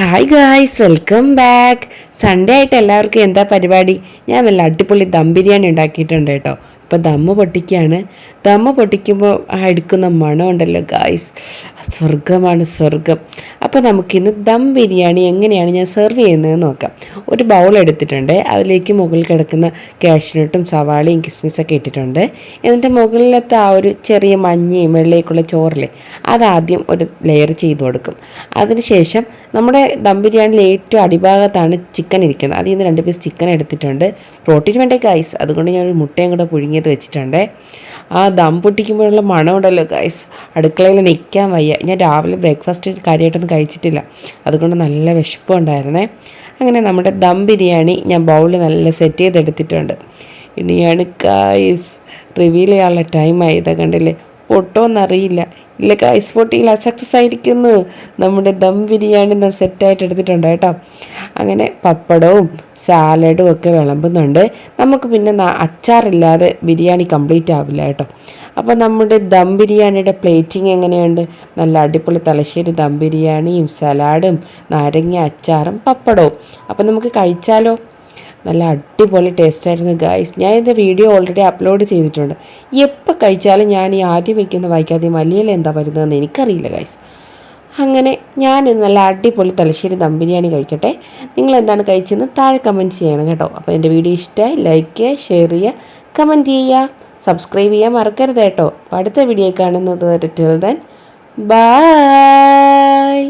Hi guys, welcome back. Sunday ആയിട്ട് എല്ലാവർക്കും എന്താ പരിപാടി? ഞാൻ നല്ല അടിപൊളി ദം ബിരിയാണി ഉണ്ടാക്കിയിട്ടുണ്ട് കേട്ടോ. അപ്പോൾ ദമ്മ് പൊട്ടിക്കുകയാണ്. ദമ്മ് പൊട്ടിക്കുമ്പോൾ എടുക്കുന്ന മണം ഉണ്ടല്ലോ ഗായ്സ്, സ്വർഗമാണ് സ്വർഗം. അപ്പോൾ നമുക്കിന്ന് ദം ബിരിയാണി എങ്ങനെയാണ് ഞാൻ സെർവ് ചെയ്യുന്നതെന്ന് നോക്കാം. ഒരു ബൗൾ എടുത്തിട്ടുണ്ട്. അതിലേക്ക് മുകളിൽ കിടക്കുന്ന കാഷ്നട്ടും സവാളയും കിസ്മിസൊക്കെ ഇട്ടിട്ടുണ്ട്. എന്നിട്ട് മുകളിലത്തെ ആ ഒരു ചെറിയ മഞ്ഞയും വെള്ളയൊക്കെയുള്ള ചോറിലെ അതാദ്യം ഒരു ലെയർ ചെയ്ത് കൊടുക്കും. അതിനുശേഷം നമ്മുടെ ദം ബിരിയാണിയിൽ ഏറ്റവും അടിഭാഗത്താണ് ചിക്കൻ ഇരിക്കുന്നത്. അതിൽ നിന്ന് 2 പീസ് ചിക്കൻ എടുത്തിട്ടുണ്ട്. പ്രോട്ടീൻ വേണ്ടേ ഗൈസ്, അതുകൊണ്ട് ഞാനൊരു മുട്ടയും കൂടെ പുഴുങ്ങിയത് വെച്ചിട്ടുണ്ട്. ആ ദം പൊട്ടിക്കുമ്പോഴുള്ള മണം ഉണ്ടല്ലോ ഗൈസ്, അടുക്കളയിൽ നിൽക്കാൻ വയ്യ. ഞാൻ രാവിലെ ബ്രേക്ക്ഫാസ്റ്റ് കാര്യമായിട്ടൊന്നും കഴിച്ചിട്ടില്ല, അതുകൊണ്ട് നല്ല വിശപ്പുണ്ടായിരുന്നേ. അങ്ങനെ നമ്മുടെ ദം ബിരിയാണി ഞാൻ ബൗളിൽ നല്ല സെറ്റ് ചെയ്തെടുത്തിട്ടുണ്ട്. ഇനിയാണ് ഗൈസ് റിവീൽ ചെയ്യാനുള്ള ടൈമായി. ഇതാ കണ്ടില്ലേ, പൊട്ടോന്നറിയില്ല. ഇല്ല ഗൈസ്, പൊട്ടിയില്ല, സക്സസ് ആയിരിക്കുന്നു. നമ്മുടെ ദം ബിരിയാണി സെറ്റായിട്ട് എടുത്തിട്ടുണ്ട് കേട്ടോ. അങ്ങനെ പപ്പടവും സാലഡും ഒക്കെ വിളമ്പുന്നുണ്ട്. നമുക്ക് പിന്നെ അച്ചാറില്ലാതെ ബിരിയാണി കംപ്ലീറ്റ് ആവില്ല കേട്ടോ. അപ്പോൾ നമ്മുടെ ദം ബിരിയാണിയുടെ പ്ലേറ്റിംഗ് എങ്ങനെയുണ്ട്? നല്ല അടിപൊളി തലശ്ശേരി ദം ബിരിയാണിയും സലാഡും നാരങ്ങ അച്ചാറും പപ്പടവും. അപ്പോൾ നമുക്ക് കഴിച്ചാലോ? നല്ല അടിപൊളി ടേസ്റ്റായിരുന്നു ഗായ്സ്. ഞാൻ ഇതിൻ്റെ വീഡിയോ ഓൾറെഡി അപ്ലോഡ് ചെയ്തിട്ടുണ്ട്. എപ്പോൾ കഴിച്ചാലും ഞാൻ ഈ ആദ്യം വയ്ക്കുന്ന വായിക്കാതെ മല്ലിയില എന്താ വരുന്നതെന്ന് എനിക്കറിയില്ല ഗായ്സ്. അങ്ങനെ ഞാൻ നല്ല അടിപൊളി തലശ്ശേരി ദം ബിരിയാണി കഴിക്കട്ടെ. നിങ്ങൾ എന്താണ് കഴിച്ചതെന്ന് താഴെ കമൻറ്റ് ചെയ്യണം കേട്ടോ. അപ്പോൾ എൻ്റെ വീഡിയോ ഇഷ്ടമായി ലൈക്ക് ചെയ്യുക, ഷെയർ ചെയ്യുക, കമൻറ്റ് ചെയ്യുക, സബ്സ്ക്രൈബ് ചെയ്യാൻ മറക്കരുത് കേട്ടോ. അപ്പോൾ അടുത്ത വീഡിയോ കാണുന്നത് വരെ ടിൽ ദെൻ ബൈ.